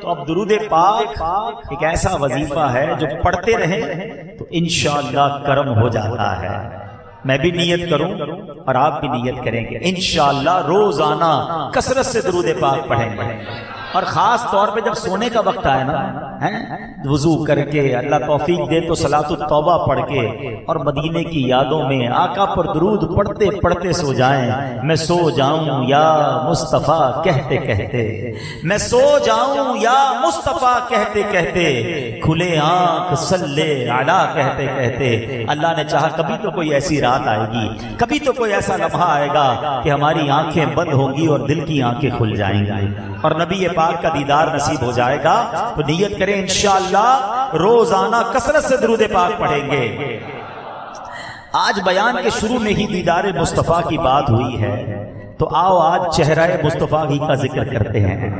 تو اب درود پاک ایک ایسا وظیفہ ہے جو پڑھتے رہیں تو انشاءاللہ کرم ہو جاتا ہے. میں بھی نیت کروں اور آپ بھی نیت کریں گے انشاءاللہ روزانہ کثرت سے درود پاک پڑھیں گے. اور خاص طور پہ جب سونے کا وقت آئے نا وضو کر کے اللہ توفیق دے تو صلاۃ التوبہ پڑھ کے اور مدینے کی یادوں میں آقا پر درود پڑھتے پڑھتے سو جائیں. میں سو جاؤں یا مصطفیٰ کہتے کہتے، میں سو جاؤں یا مصطفیٰ کہتے کہتے، کھلے آنکھ صلی علی کہتے کہتے. اللہ نے چاہا کبھی تو کوئی ایسی رات آئے گی، کبھی تو کوئی ایسا لمحہ آئے گا کہ ہماری آنکھیں بند ہوں گی اور دل کی آنکھیں کھل جائیں گی اور نبی پاک کا دیدار نصیب ہو جائے گا. تو نیت کریں انشاءاللہ روزانہ کثرت سے درود پاک پڑھیں گے. آج بیان کے شروع میں ہی دیدار مصطفیٰ کی بات ہوئی ہے تو آؤ آج چہرہ مصطفیٰ ہی کا ذکر کرتے ہیں.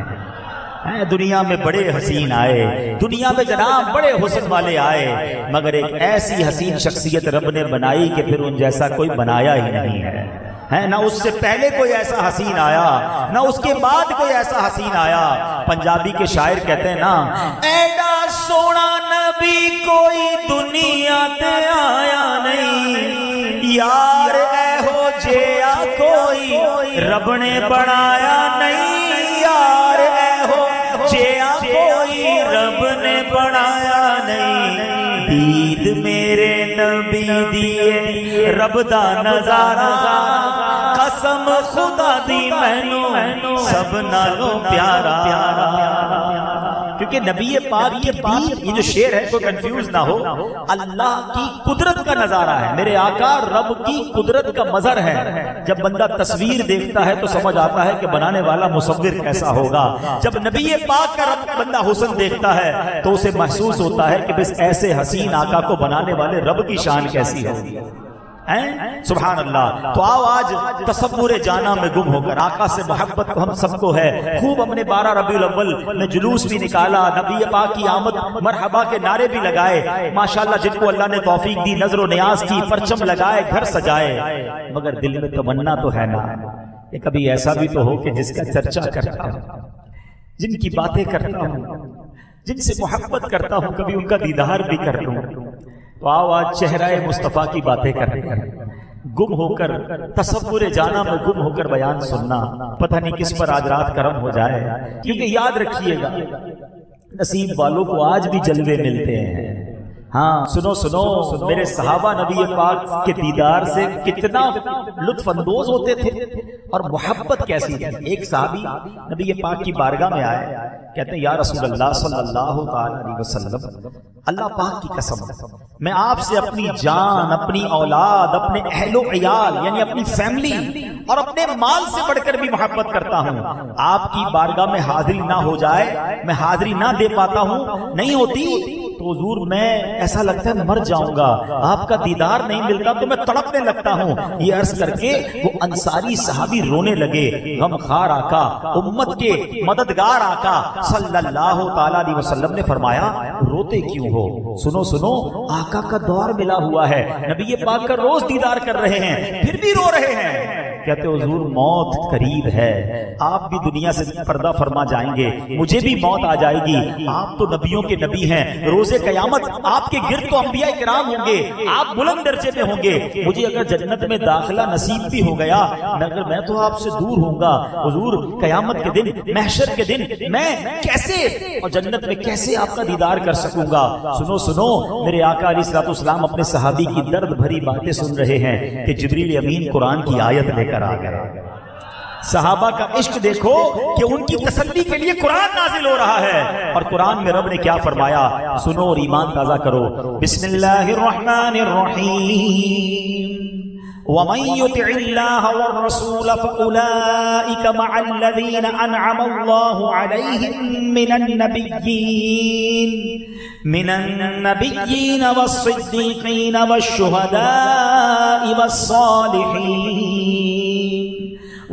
دنیا میں بڑے حسین آئے، دنیا میں جناب بڑے حسن والے آئے، مگر ایک ایسی حسین شخصیت رب نے بنائی کہ پھر ان جیسا کوئی بنایا ہی نہیں ہے. نہ اس سے پہلے کوئی ایسا حسین آیا، نہ اس کے بعد کوئی ایسا حسین آیا. پنجابی کے شاعر کہتے ہیں نا، ایڈا سونا نبی کوئی دنیا تے آیا نہیں، یار اے ہو جیا کوئی رب نے بنایا نہیں، یار اے ہو جیا کوئی رب نے بنایا نہیں. دید میرے نبی دیے رب دا نظارہ، قسم خدا دی مینوں سب نالوں پیارا. کیونکہ نبی پاک کی دید، یہ جو شعر ہے کوئی کنفیوز نہ ہو، اللہ کی قدرت کا نظارہ ہے. میرے آقا رب کی قدرت کا مظہر ہے. جب بندہ تصویر دیکھتا ہے تو سمجھ آتا ہے کہ بنانے والا مصور کیسا ہوگا. جب نبی پاک کا رب بندہ حسن دیکھتا ہے تو اسے محسوس ہوتا ہے کہ بس ایسے حسین آقا کو بنانے والے رب کی شان کیسی ہوگی. سبحان اللہ. تو آؤ آج تصور جانا میں گم ہو کر، آقا سے محبت ہم سب کو ہے. خوب ہم نے 12 ربیع الاول میں جلوس بھی نکالا، نبی پاک کی آمد مرحبا کے نعرے بھی لگائے. ماشاءاللہ جن کو اللہ نے توفیق دی، نظر و نیاز کی، پرچم لگائے، گھر سجائے. مگر دل میں تمنا تو ہے نا کہ کبھی ایسا بھی تو ہو کہ جس کا چرچا کرتا ہوں، جن کی باتیں کرتا ہوں، جن سے محبت کرتا ہوں، کبھی ان کا دیدار بھی کر لوں. تو آؤ آج چہرہ مصطفیٰ کی باتیں کرتے ہیں. گم ہو کر تصور جانا میں گم ہو کر بیان سننا، پتہ نہیں کس پر آج رات کرم ہو جائے. کیونکہ یاد رکھیے گا نصیب والوں کو آج بھی جلوے ملتے ہیں. ہاں سنو سنو، میرے صحابہ نبی پاک کے دیدار سے کتنا لطف اندوز ہوتے تھے اور محبت کیسی تھی. ایک صحابی نبی پاک کی بارگاہ میں آئے، کہتے ہیں یا رسول اللہ صلی اللہ علیہ وسلم، اللہ پاک کی قسم میں آپ سے اپنی جان، اپنی اولاد، اپنے اہل و عیال یعنی اپنی فیملی اور اپنے مال سے بڑھ کر بھی محبت کرتا ہوں. آپ کی بارگاہ میں حاضری نہ ہو جائے، میں حاضری نہ دے پاتا ہوں، نہیں ہوتی تو حضور میں ایسا لگتا ہے مر جاؤں گا. آپ کا دیدار نہیں ملتا تو میں تڑپنے لگتا ہوں. یہ عرض کر کے وہ انصاری صحابی رونے لگے. غم خار آقا، امت کے مددگار آقا صلی اللہ تعالی علیہ وسلم نے فرمایا روتے کیوں ہو؟ سنو سنو، آقا کا دور ملا ہوا ہے، نبی پاک کا روز دیدار کر رہے ہیں، پھر بھی رو رہے ہیں. کہتے حضور موت قریب ہے، آپ بھی دنیا سے پردہ فرما جائیں گے، مجھے بھی موت آ جائے گی. آپ تو نبیوں کے نبی ہیں، روز قیامت آپ کے گرد تو انبیاء کرام ہوں گے، آپ بلند درجے میں ہوں گے. مجھے اگر جنت میں داخلہ نصیب بھی ہو گیا مگر میں تو آپ سے دور ہوں گا. حضور قیامت کے دن، محشر کے دن میں کیسے اور جنت میں کیسے آپ کا دیدار کر سکوں گا؟ سنو سنو، میرے آقا علیہ الصلوۃ والسلام اپنے صحابی کی درد بھری باتیں سن رہے ہیں کہ جبریل امین قرآن کی آیت لے کر آ گیا. صحابہ کا عشق دیکھو کہ ان کی تسلی کے لیے قرآن نازل ہو رہا ہے اور قرآن میں رب نے کیا فرمایا، سنو اور ایمان تازہ کرو. بسم اللہ الرحمن الرحیم، وَمَن يُطِعِ اللَّهَ وَالرَّسُولَ فَأُولَٰئِكَ مَعَ الَّذِينَ أَنْعَمَ اللَّهُ عَلَيْهِم مِّنَ النَّبِيِّينَ وَالصِّدِّيقِينَ وَالشُّهَدَاءِ وَالصَّالِحِينَ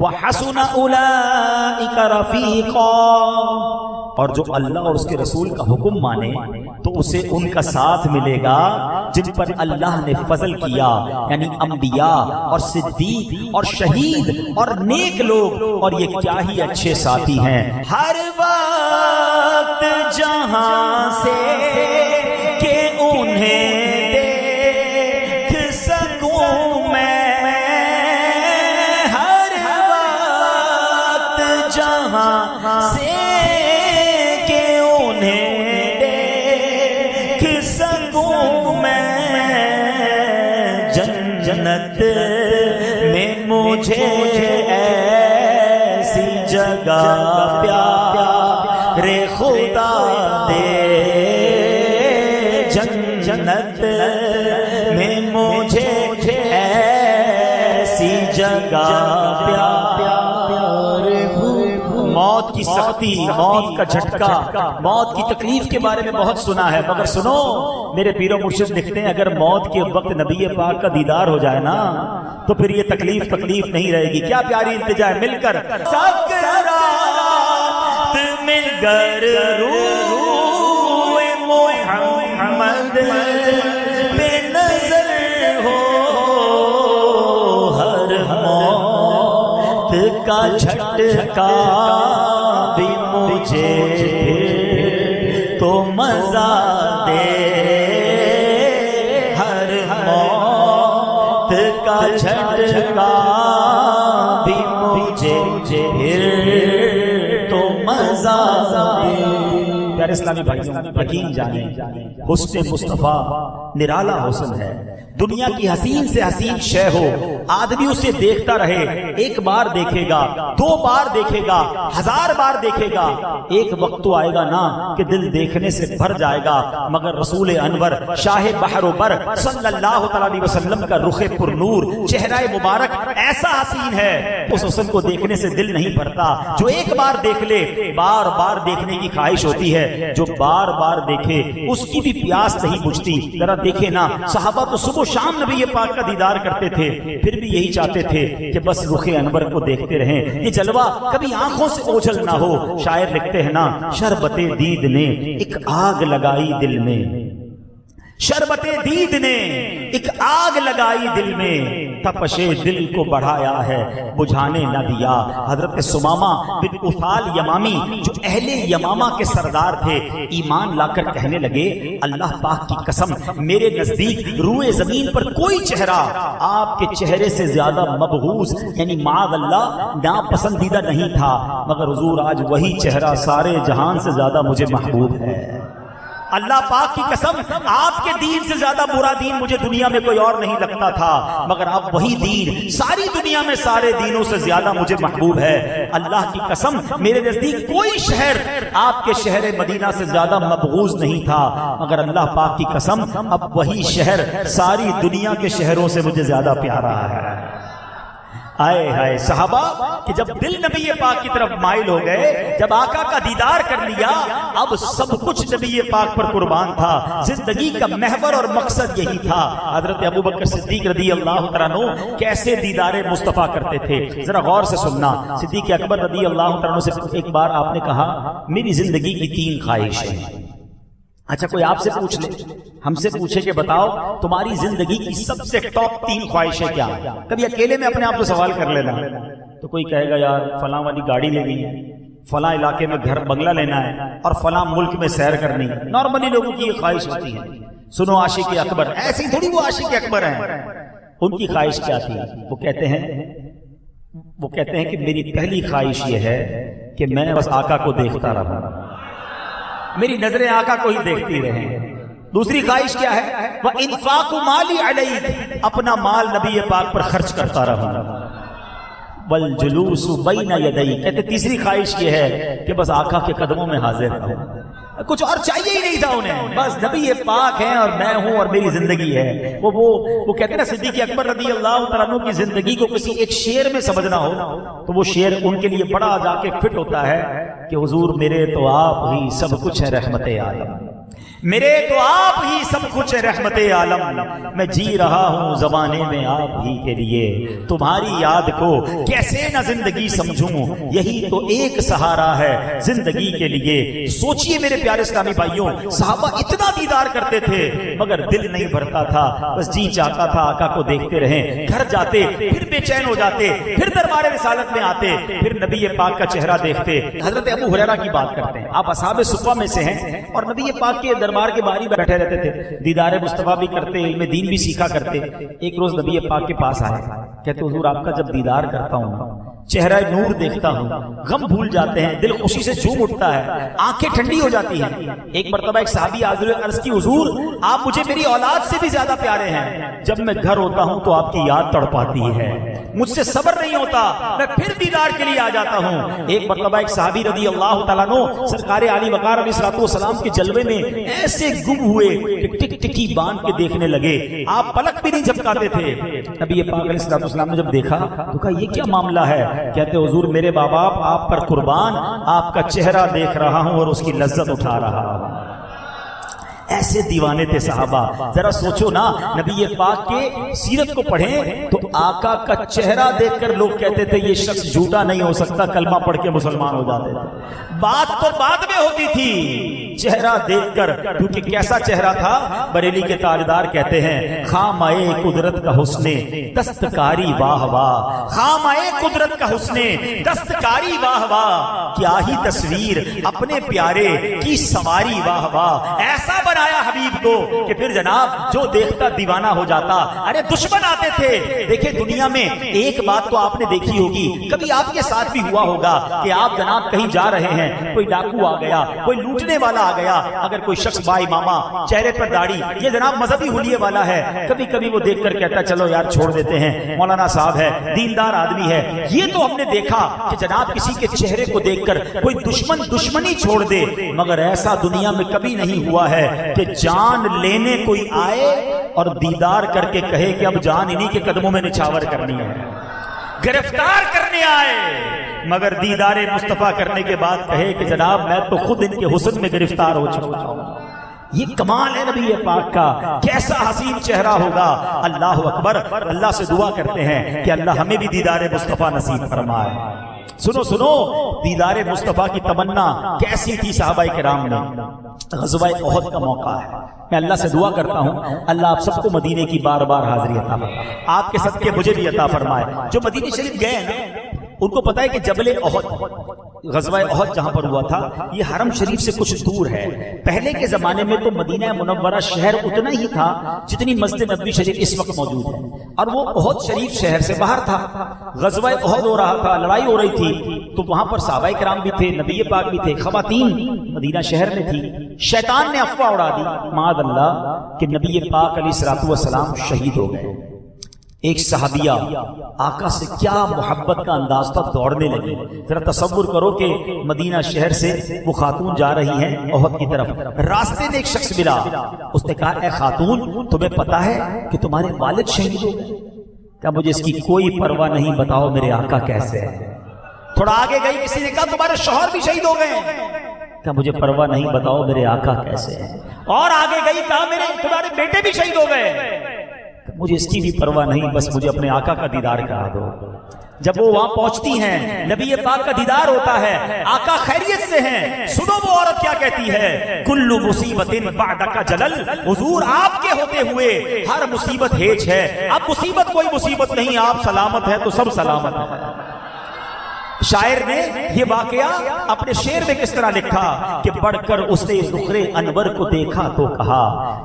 وَحَسُنَ أُولَٰئِكَ رَفِيقًا. اور جو اللہ اور اس کے رسول کا حکم مانے تو اسے ان کا ساتھ ملے گا جن پر اللہ نے فضل کیا، یعنی انبیاء اور صدیق اور شہید اور نیک لوگ. اور یہ کیا ہی اچھے ساتھی ہیں. ہر وقت جہاں سے کہ انہیں دیکھ سکوں میں، ہر وقت جہاں سے کہ انہیں دیکھ سکوں میں، جنت میں مجھے ایسی جگہ پیارے خدا دے، جنت میں مجھے ایسی جگہ پیارے، موت کی سختی، موت کا جھٹکا، موت کی تکلیف کے بارے میں بہت سنا ہے، مگر سنو میرے پیر و مرشد لکھتے ہیں اگر موت کے وقت نبی پاک کا دیدار ہو جائے نا تو پھر یہ تکلیف نہیں رہے گی۔ کیا پیاری التجا ہے، مل کر سکرات میں گر روح محمد بے نظر ہو، ہر موت کا جھٹکا بھی مجھے تو مزہ دے، ہر موت کا جھٹکا بھی مجھے تو مزہ دے۔ پیارے اسلامی بھائیوں، یقین جانیں حسن مصطفیٰ نرالا حسن ہے، دنیا کی حسین سے حسین شے ہو، آدمی اسے دیکھتا رہے، ایک بار دیکھے گا، دو بار دیکھے گا، ہزار بار دیکھے گا، ایک وقت تو آئے گا نا کہ دل دیکھنے سے بھر جائے گا، مگر رسول انور شاہ بحر و بر صلی اللہ علیہ وسلم کا رخ پر نور، چہرہ مبارک ایسا حسین ہے، اس حسن کو دیکھنے سے دل نہیں بھرتا۔ جو ایک بار دیکھ لے بار بار دیکھنے کی خواہش ہوتی ہے، جو بار بار دیکھے اس کی بھی پیاس نہیں بجھتی۔ ذرا دیکھے نا صحابہ تو صبح شام نبی پاک کا دیدار کرتے تھے، پھر بھی یہی چاہتے تھے کہ بس رخ انور کو دیکھتے رہیں، یہ جلوہ کبھی آنکھوں سے اوجھل نہ ہو۔ شاعر لکھتے ہیں نا شربت دید نے ایک آگ لگائی دل میں، شربت دید نے ایک آگ لگائی دل میں، تپش دل کو بڑھایا ہے بجھانے نہ دیا۔ حضرت سمامہ بن اثال یمامی جو اہل یمامہ کے سردار تھے، ایمان لا کر کہنے لگے اللہ پاک کی قسم میرے نزدیک روئے زمین پر کوئی چہرہ آپ کے چہرے سے زیادہ مبغوض یعنی معاذ اللہ ناپسندیدہ نہیں تھا، مگر حضور آج وہی چہرہ سارے جہان سے زیادہ مجھے محبوب ہے۔ اللہ پاک کی قسم آپ کے دین سے زیادہ برا دین مجھے دنیا میں کوئی اور نہیں لگتا تھا، مگر آپ وہی دین ساری دنیا میں سارے دینوں سے زیادہ مجھے محبوب ہے۔ اللہ کی قسم میرے نزدیک کوئی شہر آپ کے شہر مدینہ سے زیادہ مبغوض نہیں تھا، مگر اللہ پاک کی قسم اب وہی شہر ساری دنیا کے شہروں سے مجھے زیادہ پیارا ہے۔ آئے ہائے صحابہ کہ جب دل نبی پاک کی طرف مائل ہو گئے، جب آقا کا دیدار کر لیا، اب سب کچھ نبی پاک پر قربان تھا، زندگی کا محور اور مقصد یہی تھا۔ حضرت ابوبکر صدیق رضی اللہ تعالیٰ عنہ کیسے دیدار مصطفیٰ کرتے تھے، ذرا غور سے سننا۔ صدیق اکبر رضی اللہ تعالیٰ عنہ سے ایک بار آپ نے کہا میری زندگی کی 3 خواہشیں۔ اچھا کوئی آپ سے پوچھ لے، ہم سے پوچھے کہ بتاؤ تمہاری زندگی کی سب سے ٹاپ 3 خواہشیں کیا ہیں؟ کبھی اکیلے میں اپنے آپ کو سوال کر لینا۔ تو کوئی کہے گا یار فلاں والی گاڑی لینی ہے، فلاں علاقے میں گھر بنگلہ لینا ہے، اور فلاں ملک میں سیر کرنی ہے۔ نارملی لوگوں کی یہ خواہش ہوتی ہے۔ سنو عاشق اکبر، ایسی تھوڑی وہ عاشق اکبر ہیں، ان کی خواہش کیا تھی؟ وہ کہتے ہیں کہ میری پہلی خواہش یہ ہے کہ میں بس آقا کو دیکھتا رہوں، میری نظریں آقا کو ہی دیکھتی رہیں۔ دوسری خواہش کیا ہے؟ وَإِنفَاقُ مَالِي عَلَيْكَ، اپنا مال نبی پاک پر خرچ کرتا رہوں۔ وَالْجُلُوسُ بَيْنَ يَدَيْكَ، کہتے تیسری خواہش یہ ہے کہ بس آقا کے قدموں میں حاضر رہوں۔ کچھ اور چاہیے ہی نہیں تھا انہیں، بس نبی پاک ہیں اور میں ہوں اور میری زندگی ہے۔ وہ کہتے ہیں نا صدیق اکبر رضی اللہ تعالیٰ عنہ کی زندگی کو کسی ایک شعر میں سمجھنا ہو تو وہ شعر ان کے لیے بڑا جا کے فٹ ہوتا ہے کہ حضور میرے تو آپ ہی سب کچھ ہے رحمت عالم۔ میرے تو آپ ہی سب کچھ رحمت عالم، میں جی رہا ہوں زمانے میں آپ ہی کے لیے، تمہاری یاد کو کیسے نہ زندگی سمجھوں، یہی تو ایک سہارا ہے زندگی کے لیے۔ سوچئے میرے پیارے اسلامی بھائیوں، صحابہ اتنا دیدار کرتے تھے مگر دل نہیں بھرتا تھا، بس جی چاہتا تھا آقا کو دیکھتے رہیں۔ گھر جاتے پھر بے چین ہو جاتے، پھر دربار رسالت میں آتے، پھر نبی پاک کا چہرہ دیکھتے۔ حضرت ابو ہریرہ کی بات کرتے ہیں، آپ اصحاب صفہ میں سے ہیں اور نبی پاک کے دربار کے باہر بیٹھے رہتے تھے، دیدار مصطفیٰ بھی کرتے، علم دین بھی سیکھا کرتے۔ ایک روز نبی پاک کے پاس آئے، کہتے حضور آپ کا جب دیدار کرتا ہوں، چہرہ نور دیکھتا ہوں، غم بھول جاتے ہیں، دل خوشی سے جھوم اٹھتا ہے، آنکھیں ٹھنڈی ہو جاتی ہیں۔ ایک مرتبہ ایک صحابی حاضر عرض کی حضور آپ مجھے میری اولاد سے بھی زیادہ پیارے ہیں، جب میں گھر ہوتا ہوں تو آپ کی یاد تڑپاتی ہے، مجھ سے صبر نہیں ہوتا، میں پھر دیدار کے لیے آ جاتا ہوں۔ ایک مرتبہ ایک صحابی رضی اللہ تعالیٰ عنہ سرکار علی وقار علیہ الصلوۃ والسلام کے جلوے میں ایسے گم ہوئے کہ ٹک ٹکی باندھ کے دیکھنے لگے، آپ پلک بھی نہیں جھپکاتے تھے۔ نبی پاک علیہ الصلوۃ والسلام نے جب دیکھا تو کہا یہ کیا معاملہ ہے؟ کہتے حضور میرے باپ آپ پر قربان، آپ کا چہرہ دیکھ رہا ہوں اور اس کی لذت اٹھا رہا ہوں۔ ایسے دیوانے تھے صحابہ۔ ذرا سوچو نا، نبی پاک کے سیرت کو پڑھیں تو آقا کا چہرہ دیکھ کر لوگ کہتے تھے یہ شخص جھوٹا نہیں ہو سکتا، کلمہ پڑھ کے مسلمان ہو جاتے تھے۔ بات تو بعد میں ہوتی تھی، چہرہ دیکھ کر، کیونکہ کیسا چہرہ تھا؟ بریلی کے تاجدار کہتے ہیں خامائے قدرت کا حسن دستکاری واہ واہ، خامائے قدرت کا حسن دستکاری واہ واہ، کیا ہی تصویر اپنے پیارے کی سواری واہ واہ، ایسا بنایا حبیب کو کہ پھر جناب جو دیکھتا دیوانہ ہو جاتا۔ ارے دشمن آتے تھے، دیکھیں دنیا میں ایک بات تو آپ نے دیکھی ہوگی، کبھی آپ کے ساتھ بھی ہوا ہوگا کہ آپ جناب کہیں جا رہے ہیں، کوئی ڈاکو آ گیا، کوئی لوٹنے والا آ گیا، اگر کوئی شخص با امامہ، چہرے پر داڑھی، یہ جناب مذہبی حلیے والا ہے، کبھی کبھی وہ دیکھ کر کہتا چلو یار چھوڑ دیتے ہیں، مولانا صاحب ہے، دیندار آدمی ہے۔ یہ تو ہم نے دیکھا کہ جناب کسی کے چہرے کو دیکھ کر کوئی دشمن دشمنی چھوڑ دے، مگر ایسا دنیا میں کبھی نہیں ہوا ہے کہ جان لینے کوئی آئے اور دیدار کر کے کہے کہ اب جان انہی کے قدموں میں نچھاور کرنی ہے، گرفتار کرنے آئے مگر دیدار مصطفیٰ کرنے کے بعد کہے کہ جناب میں تو خود ان کے حسن میں گرفتار ہو چکا ہوں۔ یہ کمال ہے نبی پاک کا، کیسا حسین چہرہ ہوگا۔ اللہ اکبر، اللہ سے دعا کرتے ہیں کہ اللہ ہمیں بھی دیدار مصطفیٰ نصیب فرمائے۔ سنو سنو، دیدار مصطفیٰ کی تمنا کیسی تھی صحابہ کرام میں۔ غزوہ احد کا موقع ہے، میں اللہ سے دعا کرتا ہوں اللہ آپ سب کو مدینے کی بار بار حاضری عطا فرمائے، آپ کے صدقے مجھے بھی عطا فرمائے۔ جو مدینے شریف گئے ہیں نا ان کو پتا ہے کہ جبل احد، غزوہ احد جہاں پر ہوا تھا یہ حرم شریف سے کچھ دور ہے۔ پہلے کے زمانے میں تو مدینہ منورہ شہر اتنا ہی تھا جتنی مسجد نبوی شریف اس وقت موجود ہے، اور وہ احد شریف شہر سے باہر تھا۔ غزوہ احد ہو رہا تھا، لڑائی ہو رہی تھی، تو وہاں پر صحابہ کرام بھی تھے، نبی پاک بھی تھے، خواتین مدینہ شہر میں تھی۔ شیطان نے افواہ اڑا دی معاذ اللہ کہ نبی پاک علیہ الصلوۃ والسلام شہید ہو گئے۔ ایک صحابیہ آقا سے کیا محبت کا انداز تھا، دوڑنے لگی۔ ذرا تصور کرو کہ مدینہ شہر سے وہ خاتون جا رہی ہیں احد کی طرف، راستے میں ایک شخص ملا، اس نے کہا اے خاتون تمہیں پتا ہے کہ تمہارے والد شہید ہو گئے؟ کہا مجھے اس کی کوئی پرواہ نہیں، بتاؤ میرے آقا کیسے ہے؟ تھوڑا آگے گئی، کسی نے کہا تمہارے شوہر بھی شہید ہو گئے ہیں؟ کہا مجھے پرواہ نہیں، بتاؤ میرے آقا کیسے ہے؟ اور آگے گئی، کہا تمہارے بیٹے بھی شہید ہو گئے؟ مجھے اس کی بھی پرواہ نہیں، بس مجھے اپنے آقا کا دیدار کرا دو۔ جب وہ وہاں پہنچتی ہیں، نبی پاک کا دیدار ہوتا ہے، آقا خیریت سے ہیں۔ سنو وہ عورت کیا کہتی ہے، کل مصیبت بعدک جلل، حضور آپ کے ہوتے ہوئے ہر مصیبت ہیچ ہے، اب مصیبت کوئی مصیبت نہیں، آپ سلامت ہیں تو سب سلامت ہیں۔ شاعر نے یہ واقعہ اپنے شعر میں کس طرح لکھا کہ بڑھ کر اس نے رخ انور کو دیکھا تو کہا،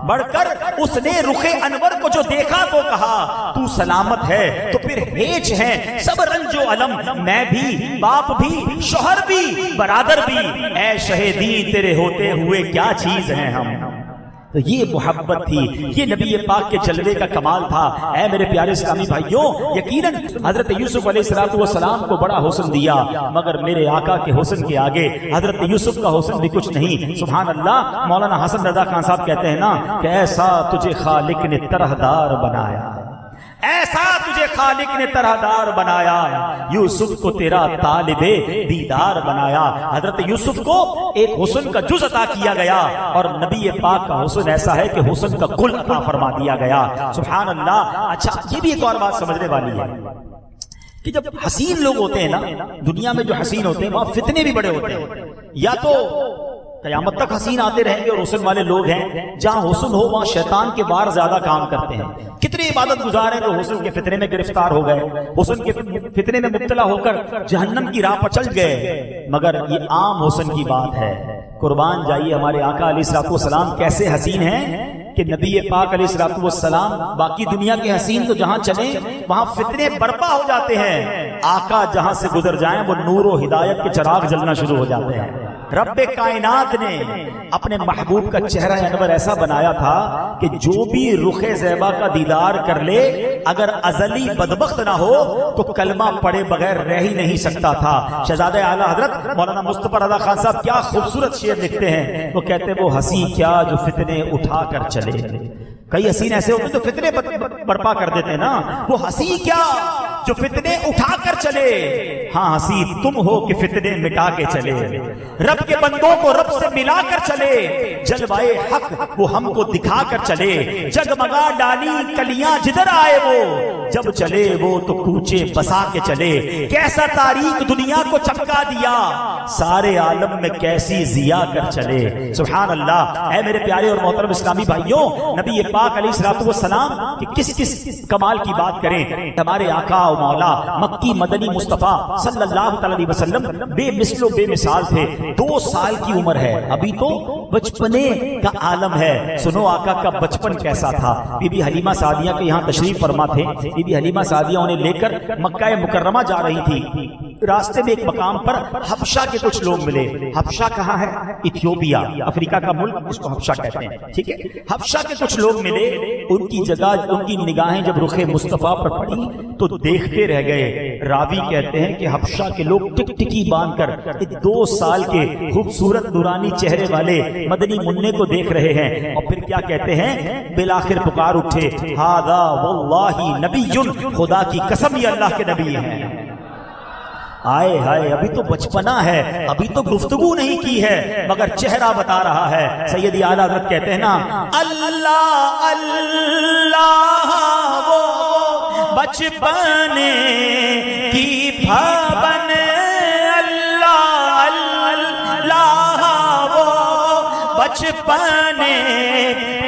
بڑھ کر اس نے رخ انور کو جو دیکھا تو کہا، تو سلامت ہے تو پھر ہیچ ہے سب رنج و علم، میں بھی، باپ بھی، شوہر بھی، برادر بھی، اے شہیدی تیرے ہوتے ہوئے کیا چیز ہیں ہم۔ تو یہ محبت تھی، یہ نبی پاک کے جلوے کا کمال تھا۔ اے میرے پیارے اسلامی بھائیوں، یقیناً حضرت یوسف علیہ السلام کو بڑا حسن دیا، مگر میرے آقا کے حسن کے آگے حضرت یوسف کا حسن بھی کچھ نہیں۔ سبحان اللہ، مولانا حسن رضا خان صاحب کہتے ہیں نا کہ ایسا تجھے خالق نے طرح دار بنایا، ایسا تجھے خالق نے طرحدار بنایا، یوسف کو تیرا طالب دیدار بنایا۔ حضرت یوسف کو ایک حسن کا جز عطا کیا گیا، اور نبی پاک کا حسن ایسا ہے کہ حسن کا کل عطا فرما دیا گیا۔ سبحان اللہ۔ اچھا، یہ بھی ایک اور بات سمجھنے والی ہے کہ جب حسین لوگ ہوتے ہیں نا دنیا میں، جو حسین ہوتے ہیں وہاں فتنے بھی بڑے ہوتے ہیں۔ یا تو قیامت تک حسین آتے رہیں گے اور حسن والے لوگ ہیں، جہاں حسن ہو وہاں شیطان کے وار زیادہ کام کرتے ہیں۔ کتنے عبادت گزار ہیں جو حسن کے فتنے میں گرفتار ہو گئے، حسن کے فتنے میں مبتلا ہو کر جہنم کی راہ پر چل گئے۔ مگر یہ عام حسن کی بات ہے۔ قربان جائیے ہمارے آقا علیہ الصلوۃ والسلام کیسے حسین ہیں کہ نبی پاک علیہ الصلوۃ والسلام باقی دنیا کے حسین تو جہاں چلیں وہاں فتنے برپا ہو جاتے ہیں، آقا جہاں سے گزر جائیں وہ نور و ہدایت کے چراغ جلنا شروع ہو جاتے ہیں۔ رب کائنات نے اپنے محبوب کا چہرہ انور ایسا بنایا تھا کہ جو بھی رخ زیبا کا دیدار کر لے اگر ازلی بدبخت نہ ہو تو کلمہ پڑھے بغیر رہ ہی نہیں سکتا تھا۔ شہزادہ اعلیٰ حضرت مولانا مصطفی رضا خان صاحب کیا خوبصورت شعر لکھتے ہیں، وہ کہتے ہیں وہ ہنسی کیا جو فتنے اٹھا کر چلے۔ کئی حسین ایسے ہوتے تو فتنے برپا کر دیتے ہیں نا، وہ ہنسی کیا جو فتنے اٹھا کر چلے، ہاں ہنسی تم ہو کہ فتنے مٹا کے چلے۔ رب کے بندوں کو رب سے ملا کر چلے، جلوائے حق وہ ہم کو دکھا کر چلے۔ جگمگا ڈالی کلیاں جدھر آئے وہ، جب چلے وہ تو کوچے بسا کے چلے۔ کیسا تاریخ دنیا کو چمکا دیا، سارے عالم میں کیسی ضیا کر چلے۔ سبحان اللہ۔ اے میرے پیارے اور محترم اسلامی بھائیوں، نبی پاک علیہ الصلوۃ والسلام کہ کس کمال کی بات کریں، ہمارے آقا و مولا مکی مدنی مصطفیٰ صلی اللہ علیہ وسلم بے مثل و بے مثال تھے۔ 2 سال کی عمر ہے، ابھی تو بچپنے کا عالم ہے۔ سنو آقا کا بچپن کیسا تھا۔ بی بی حلیمہ سعدیہ کے یہاں تشریف فرما تھے۔ بی بی حلیمہ سعدیہ انہیں لے کر مکہ مکرمہ جا رہی تھی۔ راستے میں ایک مقام پر حبشہ کے کچھ لوگ ملے۔ حبشہ کہاں ہے؟ ایتھیوپیا، افریقہ کا ملک، اس کو حبشہ کہتے ہیں، ٹھیک ہے۔ حبشہ کے کچھ لوگ ملے، ان کی جگہ ان کی نگاہیں جب رخ مصطفیٰ پر پڑی تو دیکھتے رہ گئے۔ راوی کہتے ہیں کہ حبشہ کے لوگ ٹک ٹکی باندھ کر 2 سال کے خوبصورت نورانی چہرے والے مدنی منع کو دیکھ رہے ہیں، اور پھر کیا کہتے ہیں؟ بالآخر پکار اٹھے، ہذا واللہ نبی، خدا کی قسم یہ اللہ کے نبی ہیں۔ آئے ہائے، ابھی تو بچپنا ہے، ابھی تو گفتگو نہیں کی ہے، مگر چہرہ بتا رہا ہے۔ سیدی اعلیٰ حضرت کہتے ہیں نا، اللہ اللہ وہ بچپن کی بھاون، اللہ اللہ وہ بچپن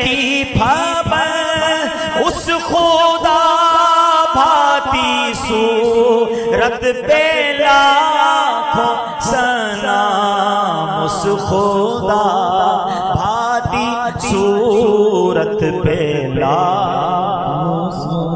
کی بھاون، اس خدا بھاتی صورت پہ لاکھوں سلام، اس خدا بھاتی صورت پہ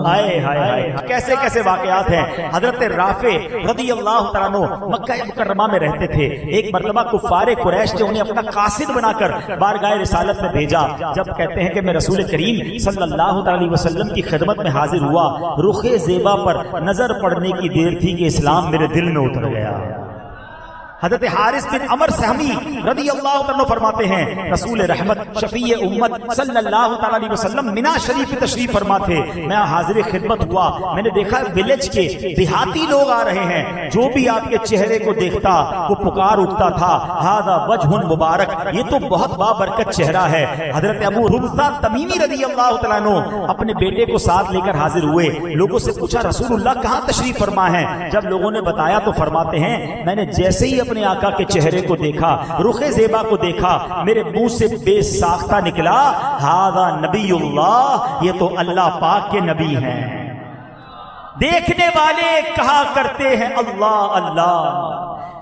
آئے ہائے ہائے۔ کیسے کیسے واقعات ہیں۔ حضرت رافع رضی اللہ تعالیٰ عنہ مکہ مکرمہ میں رہتے تھے۔ ایک مرتبہ کفار قریش نے انہیں اپنا قاصد بنا کر بارگاہ رسالت میں بھیجا۔ جب کہتے ہیں کہ میں رسول کریم صلی اللہ علیہ وسلم کی خدمت میں حاضر ہوا، رخ زیبا پر نظر پڑنے کی دیر تھی کہ اسلام میرے دل میں اتر گیا۔ حضرت حارث بن عمر سہمی رضی اللہ عنہ فرماتے ہیں رسول رحمت شفیع امت صلی اللہ تعالی علیہ وسلم منا شریف تشریف فرما تھے۔ میں حاضر خدمت ہوا، میں نے دیکھا ولیج کے دیہاتی لوگ آ رہے ہیں، جو بھی آپ کے چہرے کو دیکھتا وہ پکار اٹھتا تھا، ھذا وجہ مبارک، یہ تو بہت بابرکت چہرہ ہے۔ حضرت ابو رمزہ تمیمی رضی اللہ تعالیٰ عنہ اپنے بیٹے کو ساتھ لے کر حاضر ہوئے۔ لوگوں سے پوچھا رسول اللہ کہاں تشریف فرما ہے؟ جب لوگوں نے بتایا تو فرماتے ہیں میں نے جیسے ہی اپنے آقا کے چہرے کو دیکھا، رخ زیبا کو دیکھا، میرے منہ سے بے ساختہ نکلا، ھذا نبی اللہ، یہ تو اللہ پاک کے نبی ہیں۔ دیکھنے والے کہا کرتے ہیں اللہ اللہ،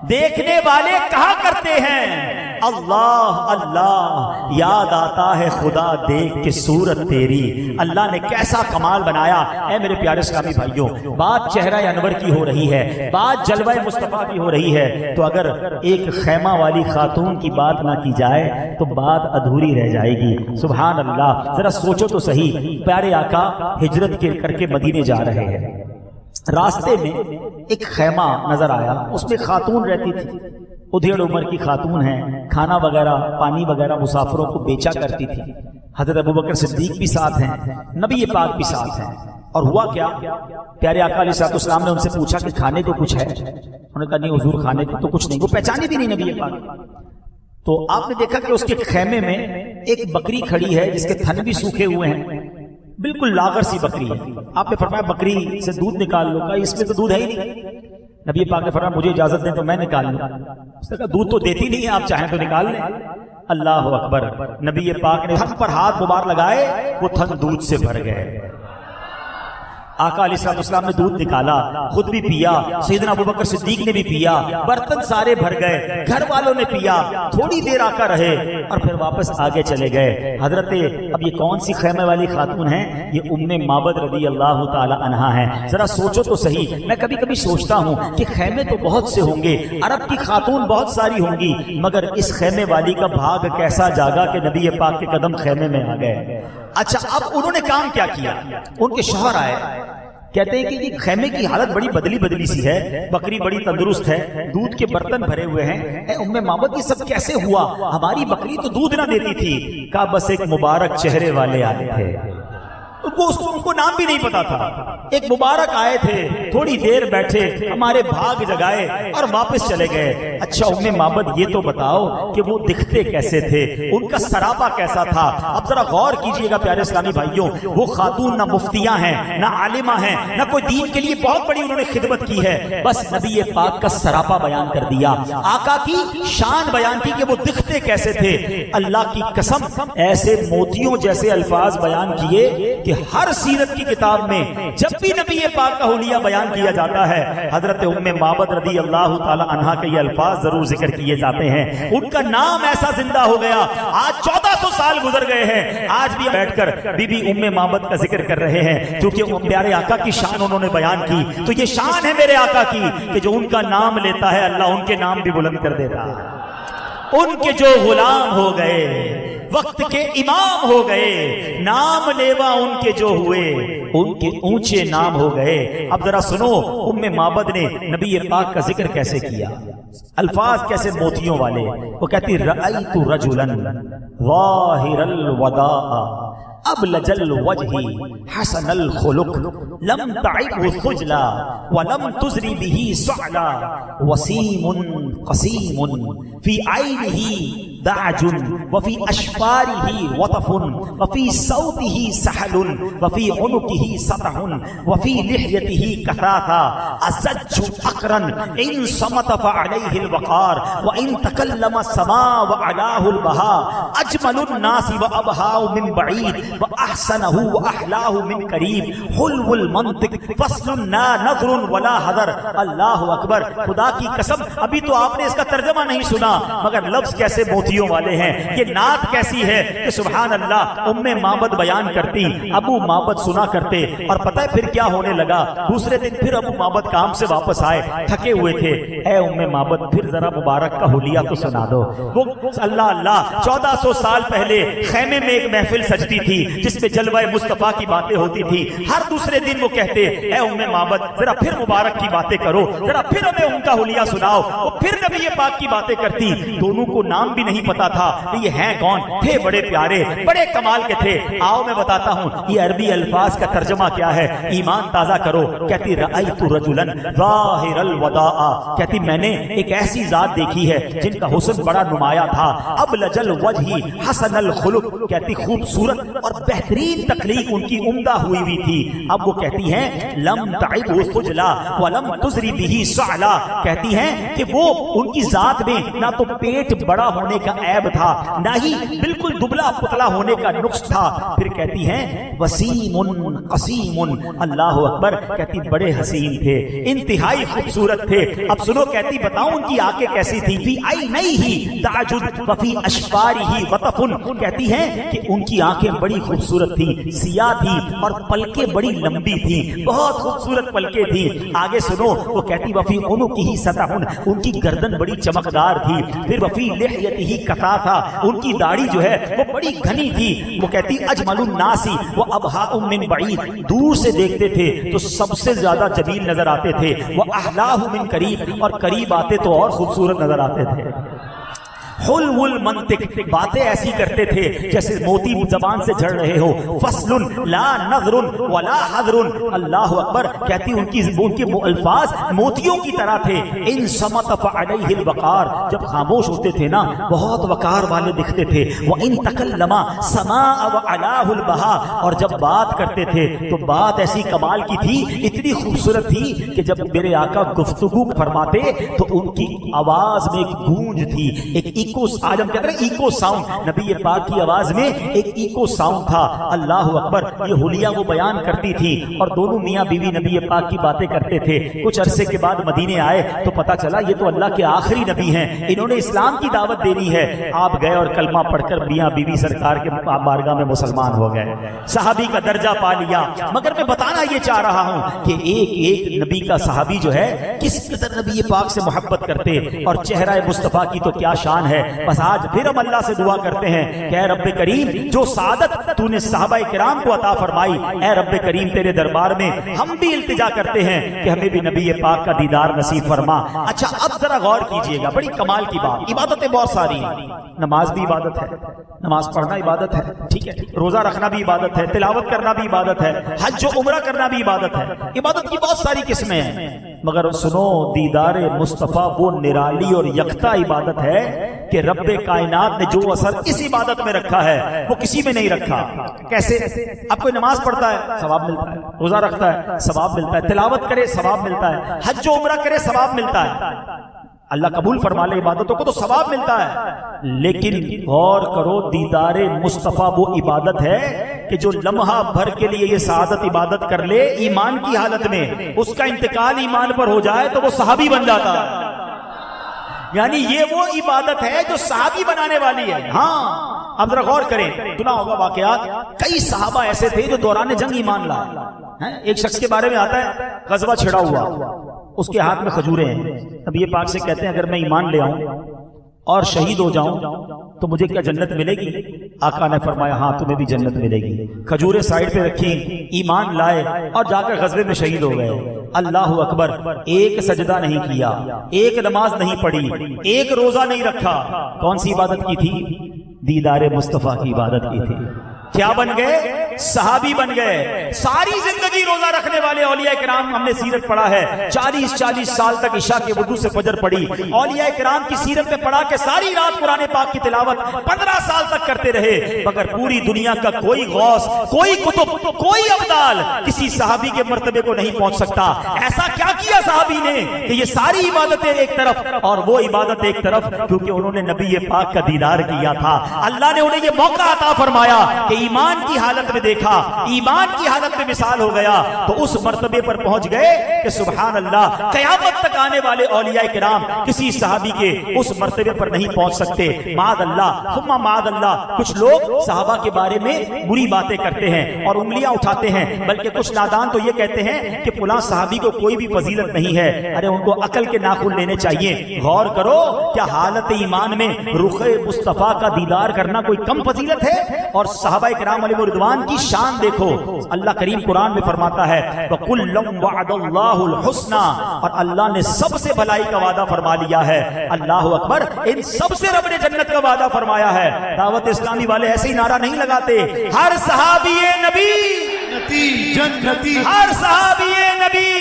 دیکھنے والے کہا کرتے ہیں اللہ اللہ، یاد آتا ہے خدا دیکھ کے صورت تیری۔ اللہ نے کیسا کمال بنایا۔ اے میرے پیارے اسلامی بھائیوں، بات چہرہ انور کی ہو رہی ہے، بات جلوہ مصطفیٰ کی ہو رہی ہے، تو اگر ایک خیمہ والی خاتون کی بات نہ کی جائے تو بات ادھوری رہ جائے گی۔ سبحان اللہ۔ ذرا سوچو تو صحیح، پیارے آقا ہجرت کر کے مدینے جا رہے ہیں، راستے میں ایک خیمہ نظر آیا، اس میں خاتون رہتی تھی، ادھیڑ عمر کی خاتون ہے، کھانا وغیرہ پانی وغیرہ مسافروں کو بیچا کرتی تھی۔ حضرت ابوبکر صدیق بھی ساتھ ہیں، نبی پاک بھی ساتھ ہیں، اور ہوا کیا، پیارے آقا علیہ السلام نے ان سے پوچھا کہ کھانے کو کچھ ہے؟ انہوں نے کہا نہیں حضور کھانے کو تو کچھ نہیں، وہ پہچانے بھی نہیں نبی پاک۔ تو آپ نے دیکھا کہ اس کے خیمے میں ایک بکری کھڑی ہے جس کے تھن بھی سوکھے ہوئے ہیں، بالکل لاغر سی بکری ہے۔ آپ نے فرمایا بکری سے دودھ نکال لو، کہا اس میں تو دودھ ہے ہی نہیں۔ نبی پاک نے فرمایا مجھے اجازت دیں تو میں نکال لوں۔ اس نے کہا دودھ تو دیتی نہیں ہے، آپ چاہیں تو نکال لیں۔ اللہ اکبر، نبی پاک نے تھن پر ہاتھ مبارک لگائے، وہ تھن دودھ سے بھر گئے۔ آقا علیہ السلام نے دودھ نکالا، خود بھی پیا، سیدنا ابوبکر صدیق نے بھی پیا، برتن سارے بھر گئے، گھر والوں نے پیا، تھوڑی دیر آقا رہے اور پھر واپس آگے چلے گئے۔ حضرت اب یہ کون سی خیمے والی خاتون ہیں؟ یہ ام معبد رضی اللہ تعالی عنہا ہیں۔ ذرا سوچو تو صحیح، میں کبھی کبھی سوچتا ہوں کہ خیمے تو بہت سے ہوں گے، عرب کی خاتون بہت ساری ہوں گی، مگر اس خیمے والی کا بھاگ کیسا جاگا کہ نبی پاک کے قدم خیمے میں آ گئے۔ اچھا اب انہوں نے کام کیا کیا؟ ان کے شوہر آئے، کہتے ہیں کہ یہ خیمے کی حالت بڑی بدلی سی ہے، بکری بڑی تندرست ہے، دودھ کے برتن بھرے ہوئے ہیں، اے ام معبد یہ سب کیسے ہوا؟ ہماری بکری تو دودھ نہ دیتی تھی۔ کہا بس ایک مبارک چہرے والے آئے تھے، ان کو نام بھی نہیں پتا تھا، ایک مبارک آئے تھے، تھوڑی دیر بیٹھے، ہمارے بھاگ جگائے اور واپس چلے گئے۔ اچھا ام معبد یہ تو بتاؤ کہ وہ دکھتے کیسے تھے، ان کا سراپا کیسا تھا؟ اب ذرا غور کیجئے گا پیارے اسلامی بھائیوں، وہ خاتون نہ مفتیاں ہیں، نہ عالمہ ہیں، نہ کوئی دین کے لیے بہت بڑی انہوں نے خدمت کی ہے، بس نبی پاک کا سراپا بیان کر دیا، آقا کی شان بیان کی کہ وہ دکھتے کیسے تھے۔ اللہ کی قسم ایسے موتیوں جیسے الفاظ بیان کیے کہ ہر سیرت کی کتاب میں جب بھی نبی پاک کا حلیہ بیان کیا جاتا ہے، حضرت ام معبد رضی اللہ تعالی عنہا کے یہ الفاظ ضرور ذکر کیے جاتے ہیں۔ ان کا نام ایسا زندہ ہو گیا، آج 1400 سال گزر گئے ہیں، آج بھی بیٹھ کر بی بی ام معبد کا ذکر کر رہے ہیں، کیونکہ پیارے آقا کی شان انہوں نے بیان کی۔ تو یہ شان ہے میرے آقا کی کہ جو ان کا نام لیتا ہے اللہ ان کے نام بھی بلند کر دیتا ہے۔ ان کے جو غلام ہو گئے، وقت کے امام ہو گئے، نام لیوا ان کے جو ہوئے، ان کے اونچے نام ہو گئے۔ اب ذرا سنو ام معبد نے نبی پاک کا ذکر کیسے کیا، الفاظ کیسے موتیوں والے۔ وہ کہتی رأیت رجلا ظاہر الوداع ابلج الوجہ حسن الخلق لم تعبه خجلا ولم تزری به سعلا وسیم قسیم فی عینه دعج وفی اشفاره وطف وفی صوته سحل وفی عنقه سطح وفی لحیته کثاثا ازج اقرن ان صمت فعلیه الوقار وان تکلم السماء وعلاه البهاء اجمل الناس وابهاء من بعید وَأَحْسَنَهُ وَأَحْلَاهُ مِنْ قَرِيب حُلْوُ الْمَنْطِق فَصْلٌ نَا نَظْرٌ وَلَا حَذَرٌ۔ اللہ اکبر، خدا کی قسم ابھی تو آپ نے اس کا ترجمہ نہیں سنا، مگر لفظ کیسے موتیوں والے ہیں، یہ نعت کیسی ہے کہ سبحان اللہ ام معبد بیان کرتی، ابو معبد سنا کرتے، اور پتہ ہے پھر کیا ہونے لگا؟ دوسرے دن پھر ابو معبد کام سے واپس آئے، تھکے ہوئے تھے، اے ام معبد پھر ذرا مبارک کا حلیہ تو سنا دو۔ وہ اللہ اللہ 1400 سال پہلے خیمے میں ایک محفل سجتی تھی جس میں جلوہ مصطفیٰ کی باتیں ہوتی تھی، ہر دوسرے دن وہ کہتے اے ام معبد ذرا پھر مبارک کی باتیں کرو، ذرا پھر ہمیں ان کا حلیہ سناؤ۔ وہ پھر نبی پاک کی باتیں کرتی، دونوں کو نام بھی نہیں پتا تھا کہ یہ ہیں کون، تھے بڑے پیارے، بڑے کمال کے تھے۔ آؤ میں بتاتا ہوں یہ عربی الفاظ کا ترجمہ کیا ہے، ایمان تازہ کرو۔ کہتی رأیت رجلا ظاہر الوداع، کہتی میں نے ایک ایسی ذات دیکھی ہے جن کا حسن بڑا نمایاں تھا، ابلج الوجہ حسن الخلق، کہتی خوبصورت اور بہترین تخلیق ان کی عمدہ ہوئی تھی۔ اب وہ کہتی ہیں لم تعبه خجلا ولم تزری به سعلا، کہتی ہیں کہ وہ ان کی ذات میں نہ تو پیٹ بڑا ہونے کا عیب تھا، نہ ہی بالکل دبلا پتلا ہونے کا نقص تھا۔ پھر کہتی ہیں وسیم قسیم، اللہ اکبر، کہتی بڑے حسین تھے، انتہائی خوبصورت تھے۔ اب سنو کہتی بتاؤں ان کی آنکھیں کیسی تھی، فی عینیہ دعج وفی اشفارہ وطف، کہتی ہیں کہ ان کی آنکھیں بڑی خوبصورت تھی، سیاہ تھی، اور پلکیں بڑی لمبی تھی، بہت خوبصورت پلکیں تھی۔ آگے سنو وہ کہتی وفی عنقہ سطح، ان کی گردن بڑی چمکدار تھی۔ پھر وفی لحیتہ کثاثا، ان کی داڑھی جو ہے وہ بڑی گھنی تھی۔ وہ کہتی اجمل الناس وابہاء من بعید، دور سے دیکھتے تھے تو سب سے زیادہ جمیل نظر آتے تھے، واحلاہ من قریب، اور قریب آتے تو اور خوبصورت نظر آتے تھے۔ حلو المنطق، باتیں ایسی کرتے تھے جیسے موتی زبان سے جھڑ رہے ہو. فصل لا نظر ولا حذر، اللہ اکبر. کہتی ان کے الفاظ موتیوں کی طرح تھے. ان صمت فعلیہ الوقار، جب خاموش ہوتے تھے نا بہت وقار والے دکھتے تھے. وان تکلم سماء وعلاه البهاء، اور جب بات کرتے تھے تو بات ایسی کمال کی تھی، اتنی خوبصورت تھی کہ جب میرے آقا گفتگو فرماتے تو ان کی آواز میں ایک گونج تھی، ایک ایکو. آج ہم کہتے ہیں ایکو ساؤنڈ، نبی پاک کی آواز میں ایک ایکو ساؤنڈ تھا. اللہ اکبر. یہ حلیہ وہ بیان کرتی تھی اور دونوں میاں بیوی نبی پاک کی باتیں کرتے تھے. کچھ عرصے کے بعد مدینے آئے تو پتا چلا یہ تو اللہ کے آخری نبی ہیں، انہوں نے اسلام کی دعوت دینی ہے. آپ گئے اور کلمہ پڑھ کر میاں بیوی سرکار کے بارگاہ میں مسلمان ہو گئے، صحابی کا درجہ پا لیا. مگر میں بتانا یہ چاہ رہا ہوں کہ ایک ایک نبی کا صحابی جو ہے کس قدر نبی پاک سے محبت کرتے، اور چہرہ مصطفیٰ کی تو کیا شان ہے. بس آج پھر ہم اللہ سے دعا کرتے ہیں کہ اے رب کریم جو سعادت تو نے صحابہ کرام کو عطا فرمائی، اے رب کریم تیرے دربار میں ہم بھی التجا کرتے ہیں کہ ہمیں بھی نبی پاک کا دیدار نصیب فرما. اچھا اب ذرا غور کیجئے گا، بڑی کمال کی بات. عبادتیں بہت ساری ہیں، نماز بھی عبادت ہے، نماز پڑھنا عبادت ہے، ٹھیک ہے، روزہ رکھنا بھی عبادت ہے، تلاوت کرنا بھی عبادت ہے، حج و عمرہ کرنا بھی عبادت ہے. عبادت کی بہت ساری قسمیں ہیں، مگر سنو دیدار مصطفیٰ وہ نرالی اور یکتا عبادت ہے کہ رب کائنات نے جو اثر اس عبادت میں رکھا ہے وہ کسی میں نہیں رکھا. کیسے؟ اب کوئی نماز پڑھتا ہے ثواب ملتا ہے، روزہ رکھتا ہے ثواب ملتا ہے، تلاوت کرے ثواب ملتا ہے، حج و عمرہ کرے ثواب ملتا ہے. اللہ قبول فرما لے عبادتوں کو تو ثواب ملتا ہے. لیکن غور کرو دیدار مصطفیٰ وہ عبادت ہے کہ جو لمحہ بھر کے لیے یہ سعادت عبادت کر لے ایمان کی حالت میں، اس کا انتقال ایمان پر ہو جائے تو وہ صحابی بن جاتا ہے. یعنی یہ وہ عبادت ہے جو صحابی بنانے والی ہے. ہاں اب ذرا غور کریں، سنا ہوگا واقعات، کئی صحابہ ایسے تھے جو دوران جنگ ایمان لائے. ایک شخص کے بارے میں آتا ہے غزوہ چھڑا ہوا، اس کے ہاتھ میں کھجوریں ہیں. نبی پاک سے کہتے ہیں اگر میں ایمان لے آؤں اور شہید ہو جاؤں تو مجھے کیا جنت ملے گی؟ آقا نے فرمایا ہاں تمہیں بھی جنت ملے گی. کھجوریں سائڈ پہ رکھی، ایمان لائے اور جا کر غزوے میں شہید ہو گئے. اللہ اکبر. ایک سجدہ نہیں کیا، ایک نماز نہیں پڑھی، ایک روزہ نہیں رکھا. کون سی عبادت کی تھی؟ دیدار مصطفیٰ کی عبادت کی تھی. کیا بن گئے؟ صحابی بن گئے. ساری زندگی روزہ رکھنے والے اولیاء کرام، ہم نے سیرت پڑھا ہے، 40 سال تک عشاء کے وضو سے فجر پڑھی. اولیاء کرام کی سیرت میں پڑھا کہ ساری رات قرآن پاک کی تلاوت 15 سال تک کرتے رہے. مگر پوری دنیا کا کوئی غوث، کوئی کتب، کوئی ابدال کسی صحابی کے مرتبے کو نہیں پہنچ سکتا. ایسا کیا کیا صحابی نے کہ یہ ساری عبادتیں ایک طرف اور وہ عبادت ایک طرف؟ کیونکہ انہوں نے نبی پاک کا دیدار کیا تھا. اللہ نے انہیں یہ موقع عطا فرمایا کہ ایمان کی حالت میں دیکھا، ایمان کی حالت میں مثال ہو گیا تو اس مرتبے پر پہنچ گئے کہ سبحان اللہ قیامت تک آنے والے اولیاء کرام کسی صحابی کے اس مرتبے پر نہیں پہنچ سکتے. معاذ اللہ ثم معاذ اللہ. کچھ لوگ صحابہ کے بارے میں بری باتیں کرتے ہیں اور انگلیاں اٹھاتے ہیں، بلکہ کچھ نادان تو یہ کہتے ہیں کہ فلاں صحابی کو کوئی بھی فضیلت نہیں ہے. ارے ان کو عقل کے ناخن لینے چاہیے. غور کرو کیا حالت ایمان میں رخ مصطفیٰ کا دیدار کرنا کوئی کم فضیلت ہے؟ اور صحابہ کرام علیہ رضوان کی شان دیکھو. اللہ کریم قرآن میں فرماتا ہے وَكُلًّا وَعَدَ اللَّهُ الْحُسْنَى، اور اللہ نے سب سے بھلائی کا وعدہ فرما لیا ہے. اللہ اکبر. ان سب سے رب نے جنت کا وعدہ فرمایا ہے. دعوت اسلامی والے ایسے ہی نعرہ نہیں لگاتے ہر صحابی نبی جنتی، ہر صحابی نبی،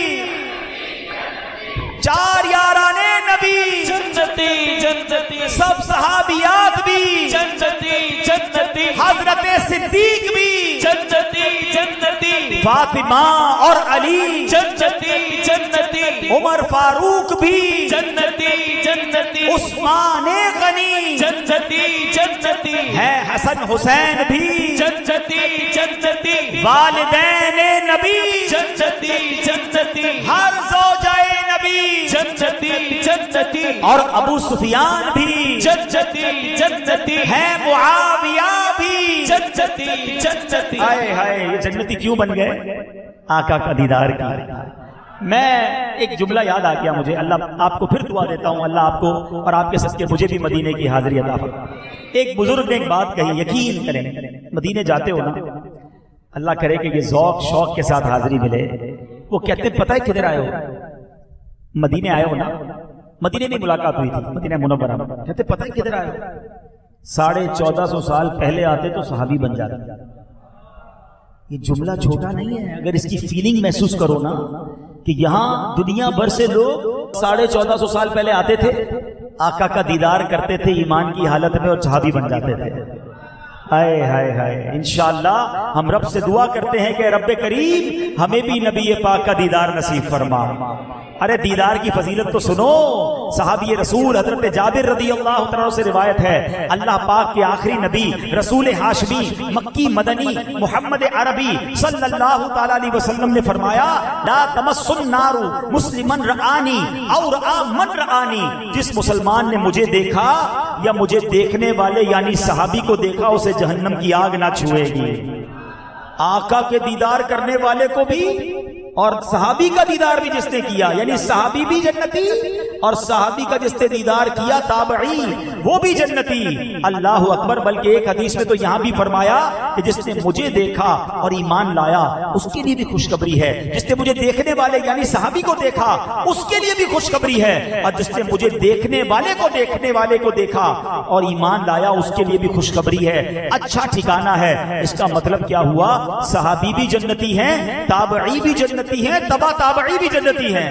چار یارانے نبی جنتی جنتی، سب صحابیات بھی جنتی جنتی، حضرت صدیق بھی جنتی جنتی، فاطمہ اور علی جنتی جنتی، عمر فاروق بھی جنتی جنتی، عثمان غنی جنتی جنتی، ہے حسن حسین بھی جنتی جنتی، والدین نبی جنتی جنتی، ہر زوجہ نبی جنتی جنتی، اور ابو سفیان بھی جنتی جنتی، ہے معاویہ بھی جنتی جنتی. ہائے ہائے یہ جنتی کیوں بن گئے؟ آقا کا دیدار کی. میں ایک جملہ یاد آ گیا مجھے. اللہ آپ کو پھر دعا دیتا ہوں اللہ آپ کو اور آپ کے صدقے مجھے بھی مدینے کی حاضری عطا فرمائے. ایک بزرگ نے ایک بات کہی، یقین کریں مدینے جاتے ہو نا، اللہ کرے کہ یہ ذوق شوق کے ساتھ حاضری ملے. وہ کہتے پتہ ہے کدھر آئے ہو؟ مدینے آئے ہو نا مدینے میں ملاقات ہوئی تھی، مدینہ منورہ میں. کہتے پتہ ہے کدھر آئے؟ 1450 سال پہلے آتے تو صحابی بن جاتے. یہ جملہ چھوٹا نہیں ہے. اگر اس کی فیلنگ محسوس کرو نا کہ یہاں دنیا بھر سے لوگ 1450 سال پہلے آتے تھے، آقا کا دیدار کرتے تھے ایمان کی حالت میں اور صحابی بن جاتے تھے. ہائے ہائے ہائے. انشاءاللہ ہم رب سے دعا کرتے ہیں کہ رب کریم ہمیں بھی نبی پاک کا دیدار نصیب فرما. ارے دیدار کی فضیلت تو سنو. صحابی رسول حضرت جابر رضی اللہ تعالیٰ سے روایت ہے، اللہ پاک کے آخری نبی رسول ہاشمی مکی مدنی محمد عربی صلی اللہ تعالیٰ علیہ وسلم نے فرمایا، لا تمس النار مسلمن رآنی اور من رآنی. جس مسلمان نے مجھے دیکھا یا مجھے دیکھنے والے یعنی صحابی کو دیکھا اسے جہنم کی آگ نہ چھوئے گی. آقا کے دیدار کرنے والے کو بھی اور صحابی کا دیدار بھی جس نے کیا یعنی صحابی بھی جنتی اور صحابی کا جس نے دیدار کیا تابعی وہ بھی جنتی. اللہ اکبر. بلکہ ایک حدیث میں تو یہاں بھی فرمایا کہ جس نے مجھے دیکھا اور ایمان لایا اس کے لیے بھی خوشخبری ہے. جس نے مجھے دیکھنے والے یعنی صحابی کو دیکھا اس کے لیے بھی خوشخبری ہے، اور جس نے مجھے دیکھنے والے کو دیکھا اور ایمان لایا اس کے لیے بھی خوشخبری ہے. اچھا ٹھکانہ ہے. اس کا مطلب کیا ہوا؟ صحابی بھی جنتی ہیں، تابعی بھی جنتی ہیں، تبع تابعی بھی جنتی ہیں.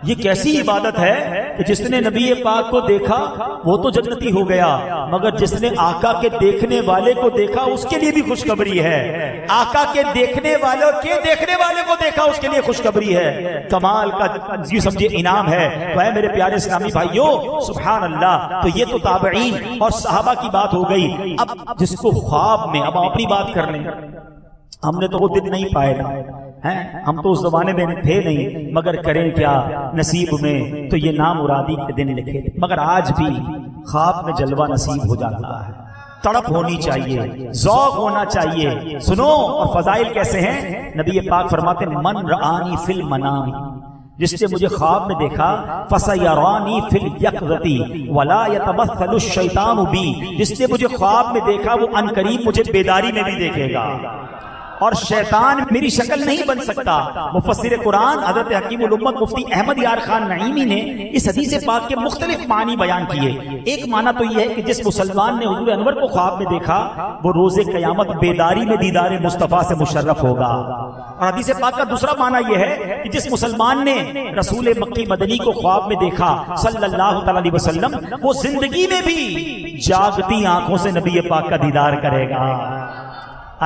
یہ کیسی عبادت ہے کہ جس نے نبی پاک کو دیکھا وہ تو جنتی ہو گیا، مگر جس نے آقا کے دیکھنے والے کو دیکھا اس کے لیے بھی خوشخبری ہے. آقا کے دیکھنے والے کو دیکھا اس کے لیے خوشخبری ہے. کمال کا یہ سمجھے انعام ہے. تو اے میرے پیارے اسلامی بھائیو سبحان اللہ. تو یہ تو تابعین اور صحابہ کی بات ہو گئی. اب جس کو خواب میں، اب اپنی بات کر لیں، ہم نے تو وہ دن نہیں پائے نا، ہم تو اس زمانے میں تھے نہیں، مگر کریں کیا نصیب میں تو یہ نام مرادی کے دن لکھے. مگر آج بھی خواب میں جلوہ نصیب ہو جاتا ہے. تڑپ ہونی چاہیے، ذوق ہونا چاہیے. سنو اور فضائل کیسے ہیں. نبی پاک فرماتے ہیں من رآنی فی المنام، جس نے مجھے خواب میں دیکھا فسیرانی فی الیقظۃ ولا یتمثل الشیطان بی، جس نے مجھے خواب میں دیکھا وہ ان قریب مجھے بیداری میں بھی دیکھے گا اور شیطان میری شکل نہیں بن سکتا. مفسر قرآن حضرت حکیم الامت مفتی احمد یار خان نعیمی نے اس حدیث پاک کے مختلف معنی بیان کیے. ایک معنی تو یہ ہے کہ جس مسلمان نے حضور انور کو خواب میں دیکھا وہ روز قیامت بیداری میں دیدار مصطفیٰ سے مشرف ہوگا. اور حدیث پاک کا دوسرا معنی یہ ہے کہ جس مسلمان نے رسول مکی مدنی کو خواب میں دیکھا صلی اللہ تعالی علیہ وسلم وہ زندگی میں بھی جاگتی آنکھوں سے نبی پاک کا دیدار کرے گا.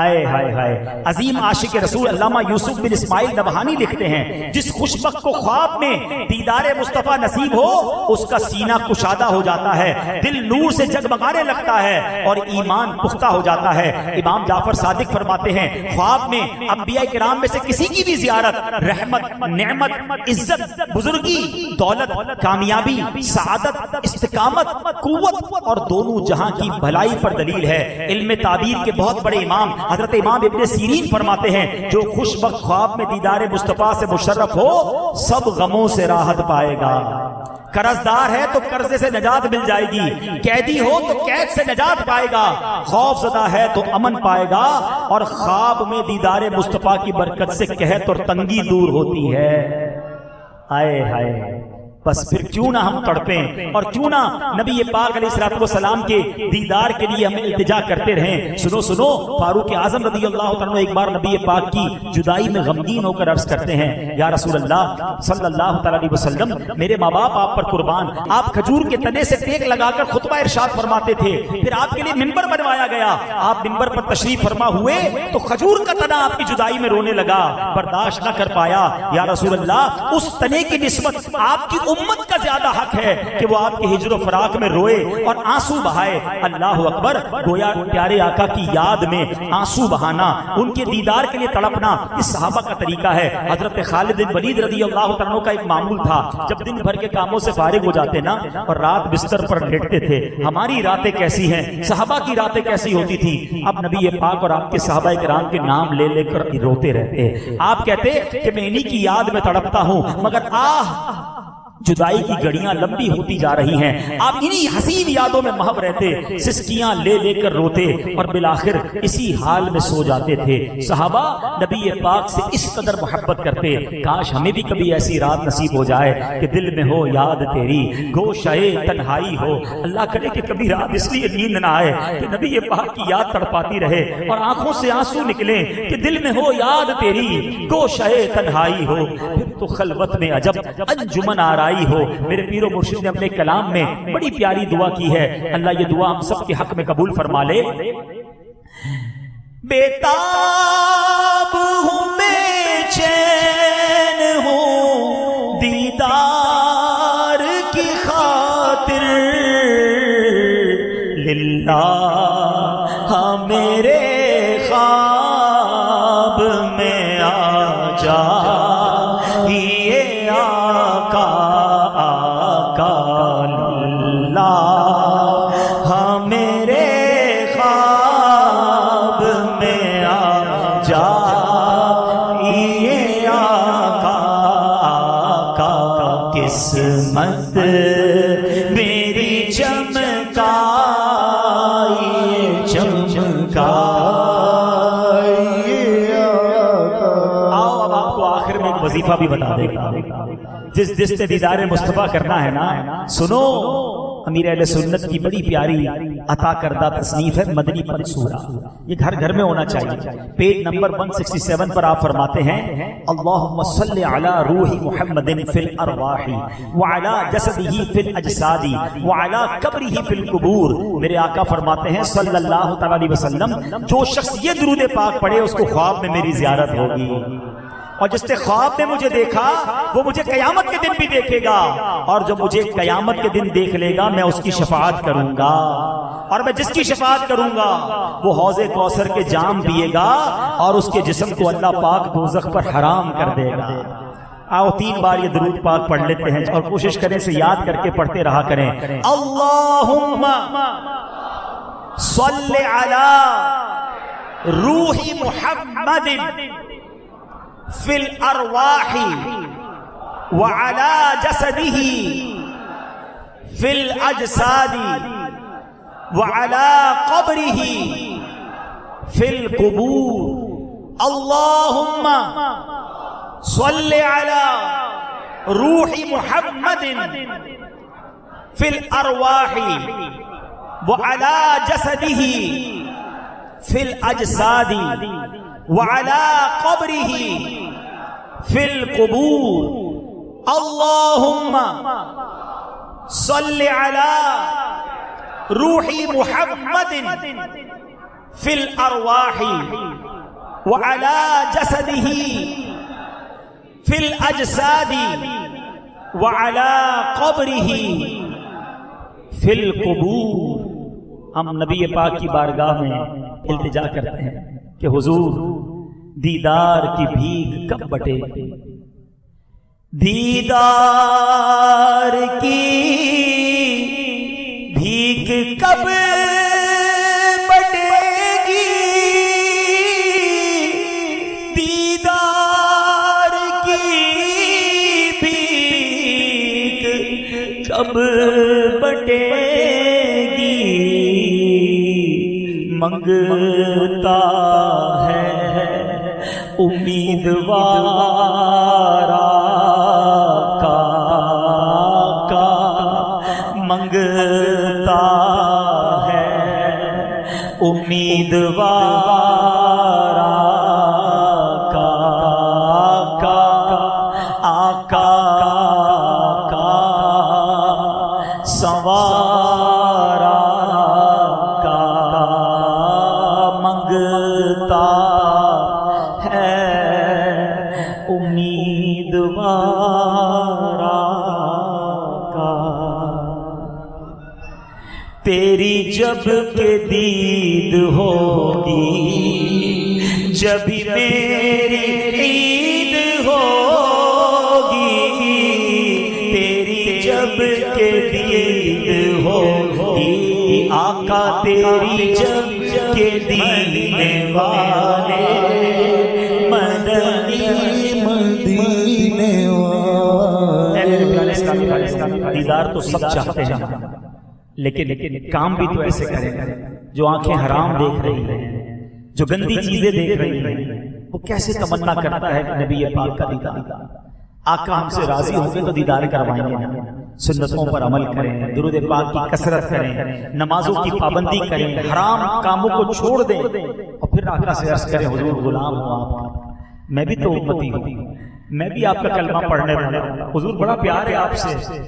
آئے ہائے ہائے. عظیم عاشق رسول علامہ یوسف بن اسماعیل نبہانی لکھتے ہیں جس خوشبخت کو خواب میں دیدار مصطفیٰ نصیب ہو اس کا سینہ کشادہ ہو جاتا ہے، دل نور سے جگمگانے لگتا ہے اور ایمان پختہ ہو جاتا ہے. امام جعفر صادق فرماتے ہیں خواب میں انبیاء کرام میں سے کسی کی بھی زیارت رحمت، نعمت، عزت، بزرگی، دولت، کامیابی، سعادت، استقامت، قوت اور دونوں جہاں کی بھلائی پر دلیل ہے. علم تعبیر کے بہت بڑے امام حضرت امام ابن سیرین فرماتے ہیں جو خوش بخت خواب میں دیدار مصطفیٰ سے مشرف ہو سب غموں سے راحت پائے گا. قرضدار ہے تو قرضے سے نجات مل جائے گی، قیدی ہو تو قید سے نجات پائے گا، خوف زدہ ہے تو امن پائے گا، اور خواب میں دیدار مصطفیٰ کی برکت سے قحط اور تنگی دور ہوتی ہے. آئے ہائے. بس پھر کیوں نہ ہم تڑپیں اور کیوں نہ نبی پاک علیہ الصلوۃ والسلام کے دیدار کے لیے ہمیں التجا کرتے رہیں. سنو فاروق اعظم رضی اللہ تعالیٰ ایک بار نبی پاک کی جدائی میں غمگین ہو کر عرض کرتے ہیں یا رسول اللہ صلی اللہ تعالیٰ علیہ وسلم میرے ماں باپ آپ پر قربان. آپ کھجور کے تنے سے ٹیک لگا کر خطبہ ارشاد فرماتے تھے، پھر آپ کے لیے منبر بنوایا گیا، آپ منبر پر تشریف فرما ہوئے تو کھجور کا تنا آپ کی جدائی میں رونے لگا، برداشت نہ کر پایا. یا رسول اللہ اس تنے کی نسبت آپ کی امت کا زیادہ حق ہے کہ وہ آپ کے ہجر و فراق میں روئے اور آنسو بہائے. اللہ اکبر. گویا پیارے آقا کی یاد میں آنسو بہانا، ان کے دیدار کے لیے تڑپنا اس صحابہ کا طریقہ ہے. حضرت خالد بن ولید رضی اللہ تعالیٰ کا ایک معمول تھا، جب دن بھر کے کاموں سے فارغ ہو جاتے نا اور رات بستر پر لیٹتے تھے. ہماری راتیں کیسی ہیں، صحابہ کی راتیں کیسی ہوتی تھی. اب نبی پاک اور آپ کے صحابہ کرام کے نام لے لے کر روتے رہتے. آپ کہتے کہ میں انہی کی یاد میں تڑپتا ہوں، مگر جدائی کی گھڑیاں لمبی ہوتی جا رہی ہیں، آپ انہی حسین یادوں میں محو رہتے، سسکیاں لے لے کر روتے اور بالآخر اسی حال میں سو جاتے تھے۔ صحابہ نبی پاک سے اس قدر محبت کرتے، کاش ہمیں بھی کبھی ایسی رات نصیب ہو جائے کہ دل میں ہو یاد تیری، گوشے تنہائی ہو۔ اللہ کرے کہ کبھی رات اس لیے نیند نہ آئے کہ نبی پاک کی یاد تڑپاتی رہے اور آنکھوں سے آنسو نکلیں کہ دل میں ہو یاد تیری، گوشے تنہائی ہو، پھر تو خلوت میں عجب انجمن آرائی ہو۔ میرے پیر و مرشد نے اپنے کلام میں بڑی پیاری دعا کی ہے، اللہ یہ دعا ہم سب کے حق میں قبول فرما لے۔ بیتاب ہوں بے چین ہوں دیدار کی خاطر، للہ ہاں میرے خواب میں آ جا، یہ آقا آقا للہ ہاں میرے خواب میں آ جا، یہ آقا آقا قسمت میری چمکائی چمکائی۔ آؤ اب آپ کو آخر میں ایک وظیفہ بھی بتا دے گا، جس سے دیدار مصطفیٰ کرنا ہے نا، سنو امیر اہل سنت کی بڑی پیاری عطا کردہ تصنیف ہے مدنی پن سورہ، یہ گھر گھر میں ہونا چاہیے۔ پیج نمبر 167 پر آپ فرماتے ہیں اللہم صلی علی روح محمد فی الارواح وعلی جسدہ فی الاجساد وعلی قبرہ فی القبور۔ میرے آقا فرماتے ہیں صلی اللہ تعالی علیہ وسلم، جو شخص یہ درود پاک پڑھے اس کو خواب میں میری زیارت ہوگی، اور جس نے خواب میں مجھے دیکھا وہ مجھے قیامت کے دن بھی دیکھے گا، اور جو مجھے قیامت کے دن دیکھ لے گا میں اس کی شفاعت کروں گا، اور میں جس کی شفاعت کروں گا وہ حوض کوثر کے جام پیے گا اور اس کے جسم کو اللہ پاک دوزخ پر حرام کر دے گا۔ آؤ 3 بار یہ درود پاک پڑھ لیتے ہیں اور کوشش کریں سے یاد کر کے پڑھتے رہا کریں۔ اللہم صلی علی روح محمد فی الارواح وعلی جسدہ فی الاجساد وعلی قبرہ فی القبور۔ اللہم صلی علی روح محمد فی الارواح وعلی جسدہ فی الاجساد وعلی قبرہ فی القبور۔ اللہم صلی علی روح محمد فی الارواح وعلی جسدہ فی الاجساد وعلی قبرہ فی القبور۔ ہم نبی پاک کی بارگاہ میں التجا کرتے ہیں کہ حضور دیدار کی بھیک کب بٹے گی، دیدار کی بھیک کب بٹے گی، دیدار کی بھیک کب بٹے گی، منگتا ہے امیدوار کا منگتا ہے امیدوار کا آقا کا سوارا کا منگتا ہے امیدوارا کا۔ تیری جب کہ دید ہوگی جب میری عید ہوگی، تیری جب کہ دید ہوگی آقا تیری جب کہ دینے والے مدنی مدینے والے۔ دیدار تو سب چاہتے ہیں، لیکن کام بھی تو ایسے کریں جو آنکھیں حرام دیکھ رہی ہیں، جو گندی چیزیں دیکھ رہی ہیں، وہ کیسے تمنا کرتا ہے کہ نبی پاک کا دیدار؟ آقا ہم سے راضی ہوں گے تو دیدار کروائیں گے، سنتوں پر عمل کریں، درود پاک کی کثرت کریں، نمازوں کی پابندی کریں، حرام کاموں کو چھوڑ دیں، اور پھر آقا سے عرض کریں حضور غلام ہوں آپ کا، میں بھی تو امتی ہوں، میں بھی آپ کا کلمہ پڑھنے والا ہوں، حضور بڑا پیار ہے آپ سے،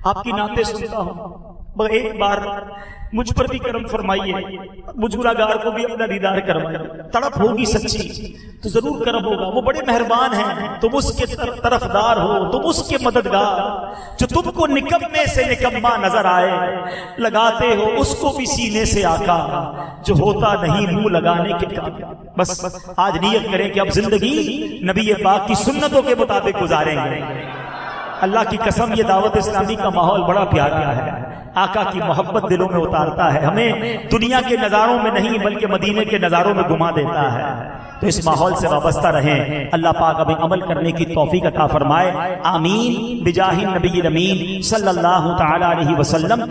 آپ کی نعتیں سنتا ہوں، مگر ایک بار مجھ پر بھی کرم فرمائیے، مجھ گناہگار کو بھی اپنا دیدار کروائیے۔ تڑپ ہوگی سچی تو ضرور کرم ہوگا، وہ بڑے مہربان ہیں، تم اس کے طرفدار ہو، تم اس کے مددگار، جو تم کو نکمے سے نکما نظر آئے لگاتے ہو اس کو بھی سینے سے آقا، جو ہوتا نہیں منہ لگانے کے کام۔ بس آج نیت کریں کہ اب زندگی نبی پاک کی سنتوں کے مطابق گزاریں گے۔ اللہ کی قسم یہ دعوت اسلامی کا ماحول بڑا پیارا ہے، آقا کی محبت دلوں میں اتارتا ہے، ہمیں دنیا کے نظاروں میں نہیں بلکہ مدینے کے نظاروں میں گھما دیتا ہے۔ تو اس ماحول سے وابستہ رہیں، اللہ پاک ہمیں عمل کرنے کی توفیق عطا فرمائے، آمین بجاہ النبی الامین صلی اللہ تعالی علیہ وسلم۔